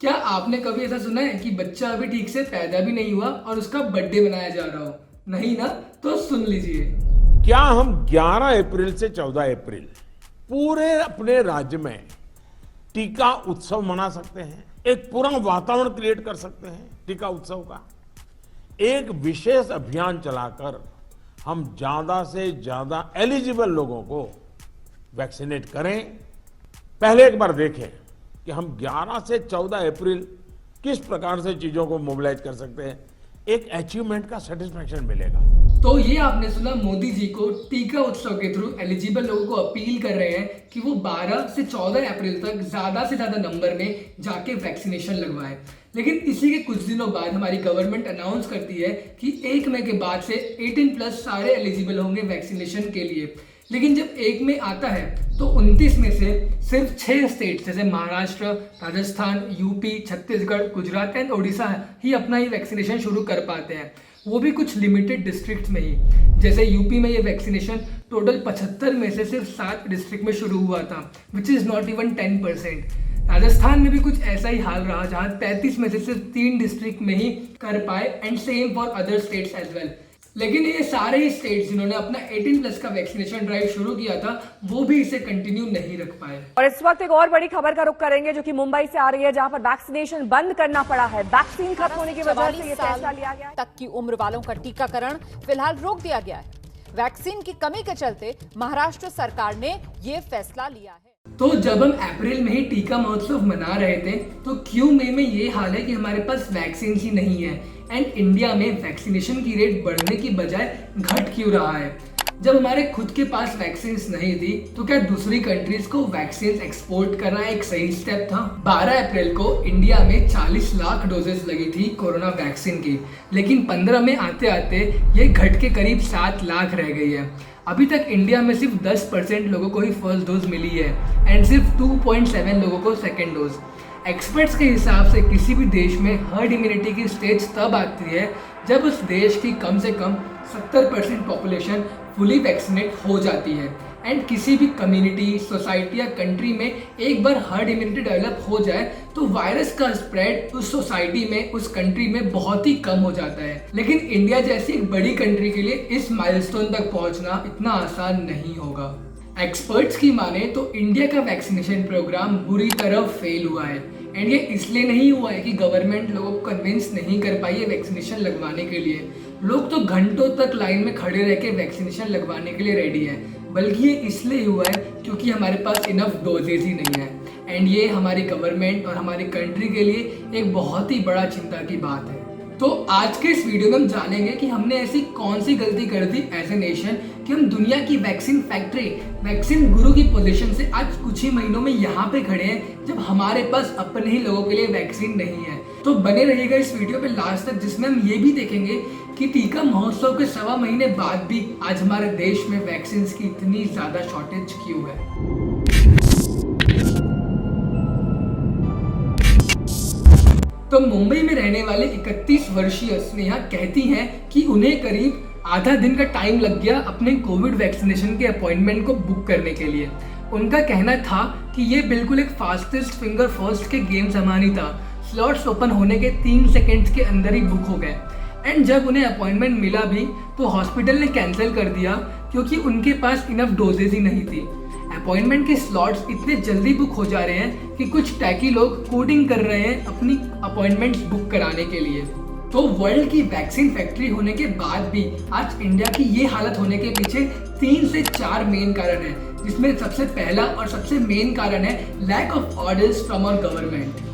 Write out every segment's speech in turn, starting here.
क्या आपने कभी ऐसा सुना है कि बच्चा अभी ठीक से पैदा भी नहीं हुआ और उसका बर्थडे मनाया जा रहा हो? नहीं ना? तो सुन लीजिए। क्या हम 11 अप्रैल से 14 अप्रैल पूरे अपने राज्य में टीका उत्सव मना सकते हैं? एक पूरा वातावरण क्रिएट कर सकते हैं टीका उत्सव का। एक विशेष अभियान चलाकर हम ज्यादा से ज्यादा एलिजिबल लोगों को वैक्सीनेट करें। पहले एक बार देखें कि हम 11 से 14 अप्रैल किस प्रकार से चीजों को मोबिलाइज कर सकते हैं। एक अचीवमेंट का सेटिस्फैक्शन मिलेगा। तो ये आपने सुना, मोदी जी को टीका उत्सव के थ्रू एलिजिबल लोगों को अपील कर रहे हैं कि वो 12 से 14 अप्रैल तक ज्यादा से ज्यादा नंबर में जाके वैक्सीनेशन लगवाएं। लेकिन इसी के कुछ दिनों बाद हमारी गवर्नमेंट अनाउंस करती है कि 1 मई के बाद से 18 प्लस सारे एलिजिबल होंगे वैक्सीनेशन के लिए। लेकिन जब 1 मई आता है तो 29 में से सिर्फ 6 स्टेट जैसे महाराष्ट्र, राजस्थान, यूपी, छत्तीसगढ़, गुजरात एंड ओडिशा ही अपना ही वैक्सीनेशन शुरू कर पाते हैं, वो भी कुछ लिमिटेड डिस्ट्रिक्ट्स में ही। जैसे यूपी में ये वैक्सीनेशन टोटल 75 में से सिर्फ 7 डिस्ट्रिक्ट में शुरू हुआ था, which is not even 10%। Rajasthan में भी कुछ ऐसा ही हाल रहा, जहाँ 33 में से सिर्फ 3 डिस्ट्रिक्ट में ही कर पाए, and same for other states as well. लेकिन ये सारे ही स्टेट्स जिन्होंने अपना 18 प्लस का वैक्सीनेशन ड्राइव शुरू किया था, वो भी इसे कंटिन्यू नहीं रख पाए। और इस वक्त एक और बड़ी खबर का रुख करेंगे जो कि मुंबई से आ रही है, जहां पर वैक्सीनेशन बंद करना पड़ा है। वैक्सीन खत्म होने की वजह से ये फैसला लिया गया है। तक की उम्र वालों का टीकाकरण फिलहाल रोक दिया गया है। वैक्सीन की कमी के चलते महाराष्ट्र सरकार ने ये फैसला लिया है। तो जब हम अप्रैल में ही टीका महोत्सव मना रहे थे, तो क्यों मई में ये हाल है कि हमारे पास वैक्सीन ही नहीं है एंड इंडिया में वैक्सीनेशन की रेट बढ़ने की बजाय घट क्यों रहा है? जब हमारे खुद के पास वैक्सीन नहीं थी तो क्या दूसरी कंट्रीज को वैक्सीन एक्सपोर्ट करना एक सही स्टेप था? 12 अप्रैल को इंडिया में 40 लाख डोजेस लगी थी कोरोना वैक्सीन की, लेकिन 15 में आते आते ये घट के करीब 7 लाख रह गई है। अभी तक इंडिया में सिर्फ 10% लोगों को ही फर्स्ट डोज मिली है एंड सिर्फ 2.7 लोगों को सेकेंड डोज। एक्सपर्ट्स के हिसाब से किसी भी देश में हर्ड इम्यूनिटी की स्टेज तब आती है जब उस देश की कम से कम 70% पॉपुलेशन फुली वैक्सीनेट हो जाती है एंड किसी भी कम्युनिटी, सोसाइटी या कंट्री में एक बार हर्ड इम्यूनिटी डेवलप हो जाए तो वायरस का स्प्रेड उस सोसाइटी में, उस कंट्री में बहुत ही कम हो जाता है। लेकिन इंडिया जैसी एक बड़ी कंट्री के लिए इस माइलस्टोन तक पहुंचना इतना आसान नहीं होगा। एक्सपर्ट्स की माने तो इंडिया का वैक्सीनेशन प्रोग्राम बुरी तरह फेल हुआ है एंड ये इसलिए नहीं हुआ है कि गवर्नमेंट लोगों को कन्विंस नहीं कर पाई है वैक्सीनेशन लगवाने के लिए। लोग तो घंटों तक लाइन में खड़े रह के वैक्सीनेशन लगवाने के लिए रेडी है, बल्कि ये इसलिए हुआ है क्योंकि हमारे पास इनफ डोजेज ही नहीं है एंड ये हमारी गवर्नमेंट और हमारी कंट्री के लिए एक बहुत ही बड़ा चिंता की बात है। तो आज के इस वीडियो में हम जानेंगे कि हमने ऐसी कौन सी गलती कर दी एज ए नेशन कि हम दुनिया की वैक्सीन फैक्ट्री, वैक्सीन गुरु की पोजीशन से आज कुछ ही महीनों में यहाँ पे खड़े हैं जब हमारे पास अपने ही लोगों के लिए वैक्सीन नहीं है। तो बने रहिएगा इस वीडियो पे लास्ट तक, जिसमें हम ये भी देखेंगे कि टीका महोत्सव के 1.25 महीने बाद भी आज हमारे देश में वैक्सीन की इतनी ज्यादा शॉर्टेज क्यों है। तो मुंबई में रहने वाले 31 वर्षीय स्नेहा कहती हैं कि उन्हें करीब आधा दिन का टाइम लग गया अपने कोविड वैक्सीनेशन के अपॉइंटमेंट को बुक करने के लिए। उनका कहना था कि ये बिल्कुल एक फास्टेस्ट फिंगर फर्स्ट के गेम समान ही था। स्लॉट्स ओपन होने के 3 सेकेंड्स के अंदर ही बुक हो गए एंड जब उन्हें अपॉइंटमेंट मिला भी तो हॉस्पिटल ने कैंसिल कर दिया क्योंकि उनके पास इनफ डोजेज ही नहीं थी। अपॉइंटमेंट के स्लॉट्स इतने जल्दी बुक हो जा रहे हैं कि कुछ टैकी लोग कोडिंग कर रहे हैं अपनी अपॉइंटमेंट्स बुक कराने के लिए। तो वर्ल्ड की वैक्सीन फैक्ट्री होने के बाद भी आज इंडिया की ये हालत होने के पीछे 3 से 4 मेन कारण है, जिसमें सबसे पहला और सबसे मेन कारण है lack of orders from our government.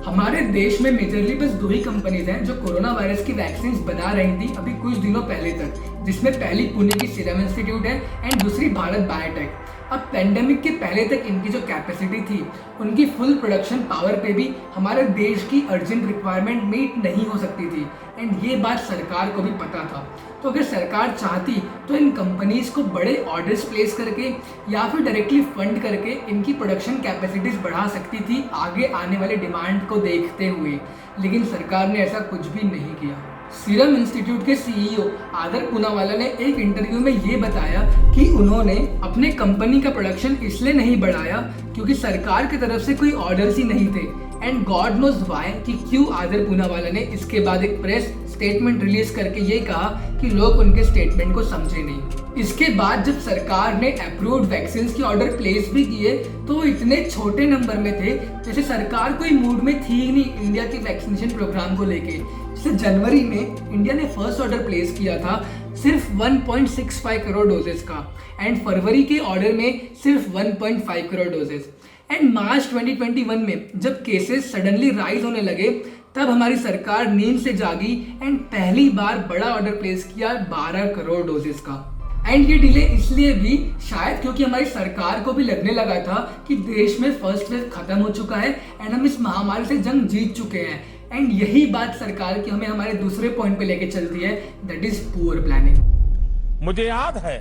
हमारे देश में मेजरली बस 2 ही कंपनीज हैं जो कोरोना वायरस की वैक्सीन बना रही थी अभी कुछ दिनों पहले तक, जिसमें पहली पुणे की सीरम इंस्टीट्यूट है एंड दूसरी भारत बायोटेक। अब पेंडेमिक के पहले तक इनकी जो कैपेसिटी थी, उनकी फुल प्रोडक्शन पावर पे भी हमारे देश की अर्जेंट रिक्वायरमेंट मीट नहीं हो सकती थी एंड ये बात सरकार को भी पता था। तो अगर सरकार चाहती तो इन कंपनीज को बड़े ऑर्डर्स प्लेस करके या फिर डायरेक्टली फंड करके इनकी प्रोडक्शन कैपेसिटीज बढ़ा सकती थी आगे आने वाले डिमांड को देखते हुए, लेकिन सरकार ने ऐसा कुछ भी नहीं किया। सीरम इंस्टीट्यूट के सीईओ आदर पूनावाला ने एक इंटरव्यू में ये बताया कि उन्होंने अपने कंपनी का प्रोडक्शन इसलिए नहीं बढ़ाया क्योंकि सरकार की तरफ से कोई ऑर्डर्स ही नहीं थे। एंड गॉड नोज वाई कि क्यों आदर पूनावाला ने इसके बाद एक प्रेस स्टेटमेंट रिलीज करके ये कहा कि लोग उनके स्टेटमेंट को समझे नहीं। इसके बाद जब सरकार ने अप्रूव्ड वैक्सीन के ऑर्डर प्लेस भी किए तो वो इतने छोटे नंबर में थे जैसे सरकार कोई मूड में थी ही नहीं इंडिया के वैक्सीनेशन प्रोग्राम को लेके। जैसे जनवरी में इंडिया ने फर्स्ट ऑर्डर प्लेस किया था सिर्फ 1.65 करोड़ डोजेस का एंड फरवरी के ऑर्डर में सिर्फ 1.5 करोड़ डोजेस। एंड मार्च 2021 में जब केसेस सडनली राइज होने लगे तब हमारी सरकार नींद से जागी एंड पहली बार बड़ा ऑर्डर प्लेस किया 12 करोड़ डोजेस का। एंड ये डिले इसलिए भी शायद क्योंकि हमारी सरकार को भी लगने लगा था कि देश में फर्स्ट वेव खत्म हो चुका है एंड हम इस महामारी से जंग जीत चुके हैं। एंड यही बात सरकार की हमें हमारे दूसरे पॉइंट पे लेके चलती है, दैट इज पुअर प्लानिंग। मुझे याद है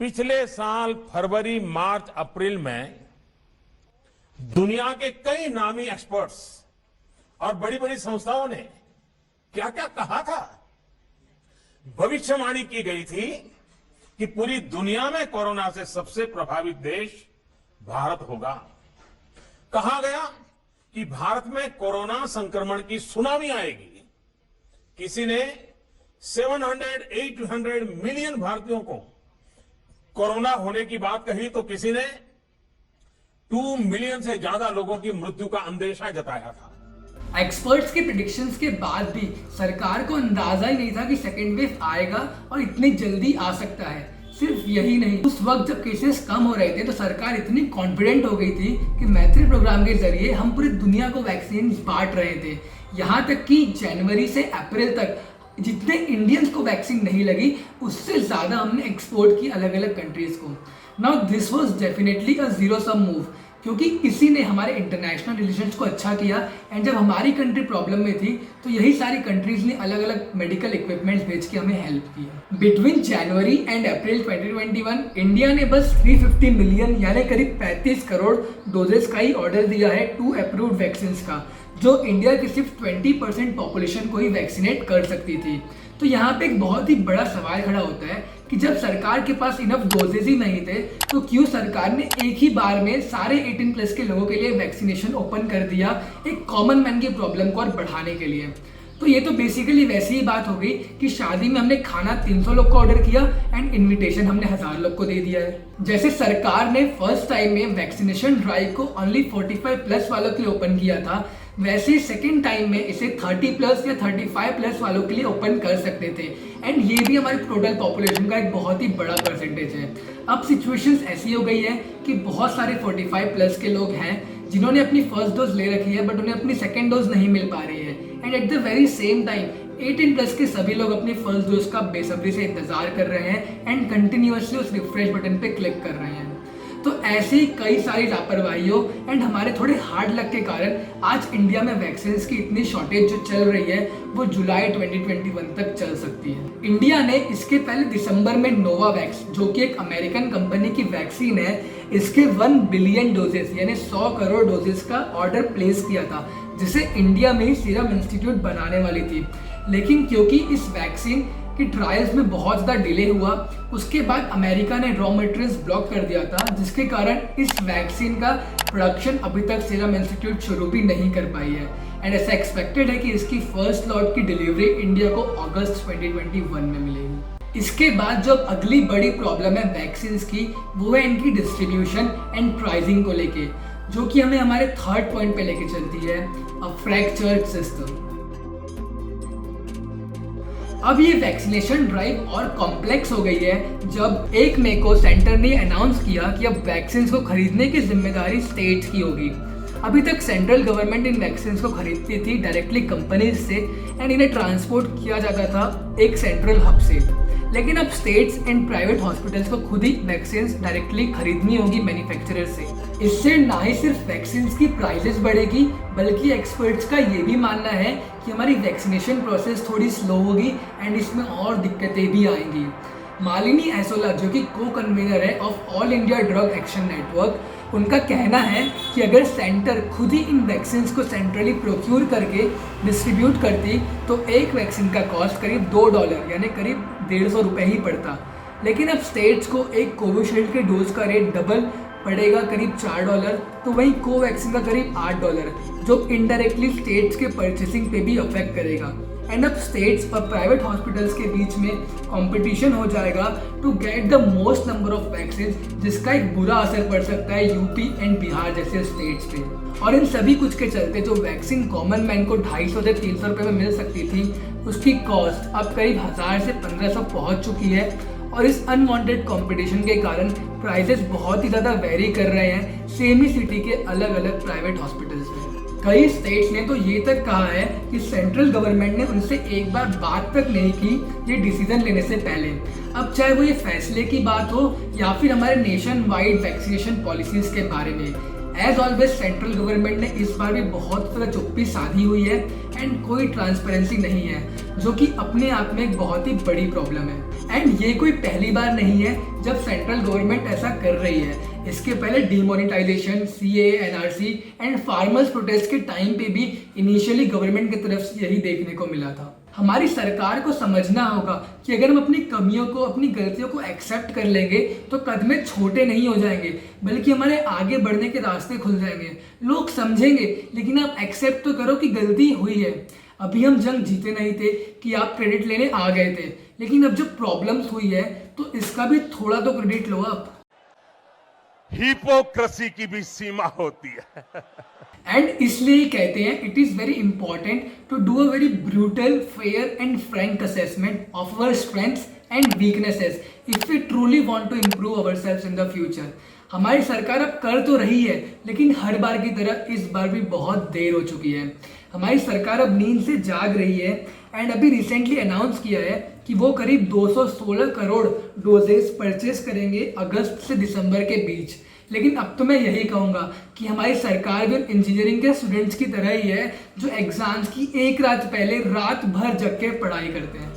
पिछले साल फरवरी मार्च अप्रैल में दुनिया के कई नामी एक्सपर्ट्स और बड़ी बड़ी संस्थाओं ने क्या क्या कहा था। भविष्यवाणी की गई थी कि पूरी दुनिया में कोरोना से सबसे प्रभावित देश भारत होगा। कहा गया कि भारत में कोरोना संक्रमण की सुनामी आएगी। किसी ने 700-800 मिलियन भारतीयों को कोरोना होने की बात कही तो किसी ने 2 मिलियन से ज्यादा लोगों की मृत्यु का अंदेशा जताया था। एक्सपर्ट्स के प्रेडिक्शंस के बाद भी सरकार को अंदाजा ही नहीं था कि सेकेंड वेव आएगा और इतनी जल्दी आ सकता है। सिर्फ यही नहीं, उस वक्त जब केसेस कम हो रहे थे तो सरकार इतनी कॉन्फिडेंट हो गई थी कि मैत्री प्रोग्राम के जरिए हम पूरी दुनिया को वैक्सीन बांट रहे थे। यहाँ तक कि जनवरी से अप्रैल तक जितने इंडियंस को वैक्सीन नहीं लगी उससे ज्यादा हमने एक्सपोर्ट की अलग अलग कंट्रीज को। Now this was definitely a zero some move क्योंकि इसी ने हमारे इंटरनेशनल रिलेशंस को अच्छा किया एंड जब हमारी कंट्री प्रॉब्लम में थी तो यही सारी कंट्रीज ने अलग अलग मेडिकल इक्विपमेंट्स भेज के हमें हेल्प किया। Between January and April 2021 India ने बस 350 मिलियन यानी करीब 35 करोड़ डोजेस का ही ऑर्डर दिया है 2 अप्रूव्ड वैक्सीन का, जो इंडिया की सिर्फ 20% पॉपुलेशन को ही वैक्सीनेट कर सकती थी। तो यहाँ पे एक बहुत ही बड़ा सवाल खड़ा होता है कि जब सरकार के पास इनफ डोजेज ही नहीं थे तो क्यों सरकार ने एक ही बार में सारे 18+ के लोगों के लिए वैक्सीनेशन ओपन कर दिया एक कॉमन मैन की प्रॉब्लम को और बढ़ाने के लिए। तो ये तो बेसिकली वैसी ही बात हो गई कि शादी में हमने खाना 300 लोग को ऑर्डर किया एंड इनविटेशन हमने 1000 लोग को दे दिया है। जैसे सरकार ने फर्स्ट टाइम में वैक्सीनेशन ड्राइव को ओनली 45+ वालों के लिए ओपन किया था, वैसे सेकेंड टाइम में इसे 30+ या 35+ वालों के लिए ओपन कर सकते थे एंड ये भी हमारी टोटल पॉपुलेशन का एक बहुत ही बड़ा परसेंटेज है। अब सिचुएशंस ऐसी हो गई है कि बहुत सारे 45+ के लोग हैं जिन्होंने अपनी फर्स्ट डोज ले रखी है बट उन्हें अपनी सेकेंड डोज नहीं मिल पा रही है and at the very same time 18+ के सभी लोग अपनी फर्स्ट डोज का बेसब्री से इंतजार कर रहे हैं एंड कंटिन्यूअसली उस रिफ्रेश बटन पे क्लिक कर रहे हैं। तो ऐसे ही कई सारी लापरवाहियों एंड हमारे थोड़े हार्ड लक के कारण आज इंडिया में वैक्सीन की इतनी शॉर्टेज जो चल रही है वो जुलाई 2021 तक चल सकती है। इंडिया ने इसके पहले दिसंबर में नोवावैक्स जो कि एक अमेरिकन कंपनी की वैक्सीन है इसके 1 बिलियन डोजेस यानी 100 करोड़ डोजेस का ऑर्डर प्लेस किया था जिसे इंडिया में ही सीरम इंस्टीट्यूट बनाने वाली थी। लेकिन क्योंकि इस वैक्सीन कि ट्रायल्स में बहुत ज़्यादा डिले हुआ उसके बाद अमेरिका ने रॉ मटेरियल्स ब्लॉक कर दिया था जिसके कारण इस वैक्सीन का प्रोडक्शन अभी तक सीरम इंस्टीट्यूट शुरू भी नहीं कर पाई है एंड ऐसा एक्सपेक्टेड है कि इसकी फर्स्ट लॉट की डिलीवरी इंडिया को अगस्त 2021 में मिलेगी। इसके बाद जो अगली बड़ी प्रॉब्लम है वैक्सीन की वो है इनकी डिस्ट्रीब्यूशन एंड प्राइसिंग को लेके, जो कि हमें हमारे थर्ड पॉइंट पे लेके चलती है अ फ्रैक्चर्ड सिस्टम। अब ये वैक्सीनेशन ड्राइव और कॉम्प्लेक्स हो गई है जब 1 मई को सेंटर ने अनाउंस किया कि अब वैक्सीन को खरीदने की जिम्मेदारी स्टेट की होगी। अभी तक सेंट्रल गवर्नमेंट इन वैक्सीन को खरीदती थी डायरेक्टली कंपनीज से एंड इन्हें ट्रांसपोर्ट किया जाता था एक सेंट्रल हब से, लेकिन अब स्टेट्स एंड प्राइवेट हॉस्पिटल्स को खुद ही वैक्सीन डायरेक्टली खरीदनी होगी मैन्युफैक्चरर से। इससे ना ही सिर्फ वैक्सीन की प्राइसेस बढ़ेगी बल्कि एक्सपर्ट्स का ये भी मानना है कि हमारी वैक्सीनेशन प्रोसेस थोड़ी स्लो होगी एंड इसमें और दिक्कतें भी आएंगी। मालिनी एसोला जो कि को कन्वीनर है of all India drug action network, उनका कहना है कि अगर सेंटर खुद ही इन वैक्सीन को सेंट्रली प्रोक्यूर करके डिस्ट्रीब्यूट करती तो एक वैक्सीन का कॉस्ट करीब $2 यानी करीब ₹150 ही पड़ता। लेकिन अब स्टेट्स को एक कोविशील्ड के डोज का रेट डबल पड़ेगा करीब $4, तो वहीं कोवैक्सीन का करीब $8, जो इनडायरेक्टली स्टेट्स के परचेसिंग पे भी अफेक्ट करेगा। एंड अब स्टेट्स और प्राइवेट हॉस्पिटल्स के बीच में कंपटीशन हो जाएगा to get the most number of vaccine, जिसका एक बुरा असर पड़ सकता है यूपी एंड बिहार जैसे स्टेट्स पे। और इन सभी कुछ के चलते जो वैक्सीन कॉमन मैन को 250 से 300 रुपये में मिल सकती थी, उसकी कॉस्ट अब करीब 1000 से 1500 पहुंच चुकी है। और इस अनवांटेड कंपटीशन के कारण प्राइसेस बहुत ही ज़्यादा वेरी कर रहे हैं सेम ही सिटी के अलग अलग प्राइवेट हॉस्पिटल्स में। कई स्टेट्स ने तो ये तक कहा है कि सेंट्रल गवर्नमेंट ने उनसे एक बार बात तक नहीं की ये डिसीजन लेने से पहले। अब चाहे वो ये फैसले की बात हो या फिर हमारे नेशन वाइड वैक्सीनेशन पॉलिसीज के बारे में, एज ऑलवेज सेंट्रल गवर्नमेंट ने इस बार भी बहुत ज़्यादा चुप्पी साधी हुई है एंड कोई ट्रांसपेरेंसी नहीं है, जो कि अपने आप में एक बहुत ही बड़ी प्रॉब्लम है। एंड ये कोई पहली बार नहीं है जब सेंट्रल गवर्नमेंट ऐसा कर रही है। इसके पहले demonetisation, CAA, NRC and farmers protest के टाइम पे भी इनिशियली गवर्नमेंट की तरफ से यही देखने को मिला था। हमारी सरकार को समझना होगा कि अगर हम अपनी कमियों को, अपनी गलतियों को एक्सेप्ट कर लेंगे तो कदम छोटे नहीं हो जाएंगे, बल्कि हमारे आगे बढ़ने के रास्ते खुल जाएंगे। लोग समझेंगे, लेकिन आप एक्सेप्ट तो करो कि गलती हुई है। अभी हम जंग जीते नहीं थे कि आप क्रेडिट लेने आ गए थे, लेकिन अब जब प्रॉब्लम्स हुई है तो इसका भी थोड़ा तो क्रेडिट लो आप। हिपोक्रेसी की भी सीमा होती है। एंड इसलिए ही कहते हैं it is very important to do a very brutal, fair and frank assessment of our strengths and weaknesses if we truly want to improve ourselves in the future. हमारी सरकार अब कर तो रही है, लेकिन हर बार की तरह इस बार भी बहुत देर हो चुकी है। हमारी सरकार अब नींद से जाग रही है एंड अभी रिसेंटली अनाउंस किया है कि वो करीब 216 करोड़ डोजेस परचेस करेंगे अगस्त से दिसंबर के बीच। लेकिन अब तो मैं यही कहूँगा कि हमारी सरकार भी इंजीनियरिंग के स्टूडेंट्स की तरह ही है, जो एग्जाम्स की एक रात पहले रात भर जग के पढ़ाई करते हैं।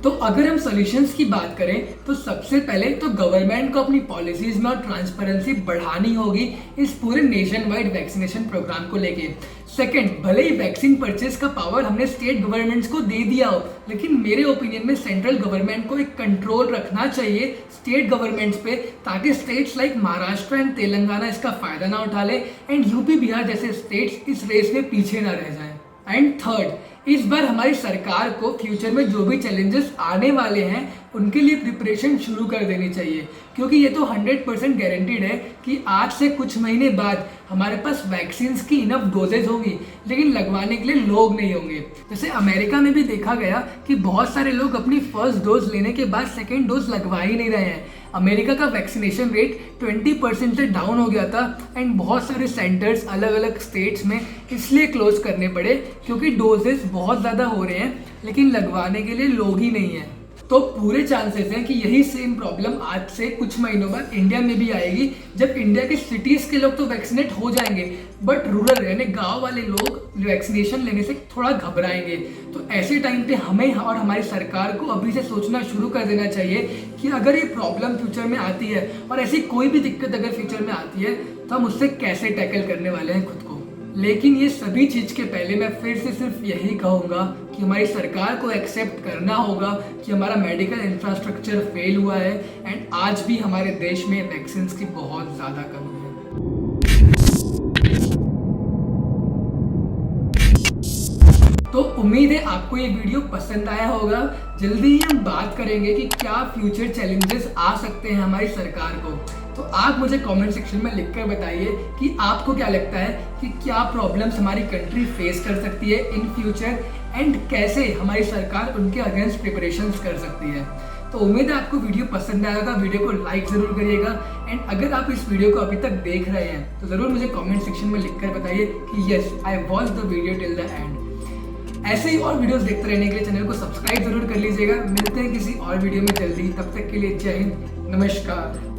तो अगर हम सॉल्यूशंस की बात करें तो सबसे पहले तो गवर्नमेंट को अपनी पॉलिसीज में और ट्रांसपेरेंसी बढ़ानी होगी इस पूरे नेशन वाइड वैक्सीनेशन प्रोग्राम को लेके। सेकंड, भले ही वैक्सीन परचेज का पावर हमने स्टेट गवर्नमेंट्स को दे दिया हो, लेकिन मेरे ओपिनियन में सेंट्रल गवर्नमेंट को एक कंट्रोल रखना चाहिए स्टेट गवर्नमेंट्स पे, ताकि states like Maharashtra and Telangana इसका फायदा ना उठा ले एंड यूपी बिहार जैसे स्टेट्स इस रेस में पीछे ना रह जाएं। एंड थर्ड, इस बार हमारी सरकार को फ्यूचर में जो भी चैलेंजेस आने वाले हैं उनके लिए प्रिपरेशन शुरू कर देनी चाहिए, क्योंकि ये तो 100% गारंटीड है कि आज से कुछ महीने बाद हमारे पास वैक्सीन की इनफ डोजेज होगी, लेकिन लगवाने के लिए लोग नहीं होंगे। जैसे अमेरिका में भी देखा गया कि बहुत सारे लोग अपनी फर्स्ट डोज लेने के बाद सेकेंड डोज लगवा ही नहीं रहे हैं। अमेरिका का वैक्सीनेशन रेट 20% से डाउन हो गया था एंड बहुत सारे सेंटर्स अलग अलग स्टेट्स में इसलिए क्लोज करने पड़े क्योंकि डोजेस बहुत ज़्यादा हो रहे हैं, लेकिन लगवाने के लिए लोग ही नहीं हैं। तो पूरे चांसेस हैं कि यही सेम प्रॉब्लम आज से कुछ महीनों बाद इंडिया में भी आएगी, जब इंडिया के सिटीज़ के लोग तो वैक्सीनेट हो जाएंगे बट रूरल यानी गांव वाले लोग वैक्सीनेशन लेने से थोड़ा घबराएंगे। तो ऐसे टाइम पे हमें और हमारी सरकार को अभी से सोचना शुरू कर देना चाहिए कि अगर ये प्रॉब्लम फ्यूचर में आती है और ऐसी कोई भी दिक्कत अगर फ्यूचर में आती है तो हम उससे कैसे टैकल करने वाले हैं खुद को। लेकिन ये सभी चीज़ के पहले मैं फिर से सिर्फ यही कहूँगा कि हमारी सरकार को एक्सेप्ट करना होगा कि हमारा मेडिकल इंफ्रास्ट्रक्चर फेल हुआ है एंड आज भी हमारे देश में वैक्सीन की बहुत ज़्यादा कमी है। तो उम्मीद है आपको ये वीडियो पसंद आया होगा। जल्दी ही हम बात करेंगे कि क्या फ्यूचर चैलेंजेस आ सकते हैं हमारी सरकार को। तो आप मुझे कमेंट सेक्शन में लिखकर बताइए कि आपको क्या लगता है कि क्या प्रॉब्लम्स हमारी कंट्री फेस कर सकती है इन फ्यूचर एंड कैसे हमारी सरकार उनके अगेंस्ट प्रिपरेशंस कर सकती है। तो उम्मीद है आपको वीडियो पसंद आया होगा। वीडियो को लाइक ज़रूर करिएगा एंड अगर आप इस वीडियो को अभी तक देख रहे हैं तो ज़रूर मुझे कमेंट सेक्शन में लिखकर बताइए कि yes I watch the video till the end. ऐसे ही और वीडियोस देखते रहने के लिए चैनल को सब्सक्राइब जरूर कर लीजिएगा। मिलते हैं किसी और वीडियो में जल्दी, तब तक के लिए जय हिंद, नमस्कार।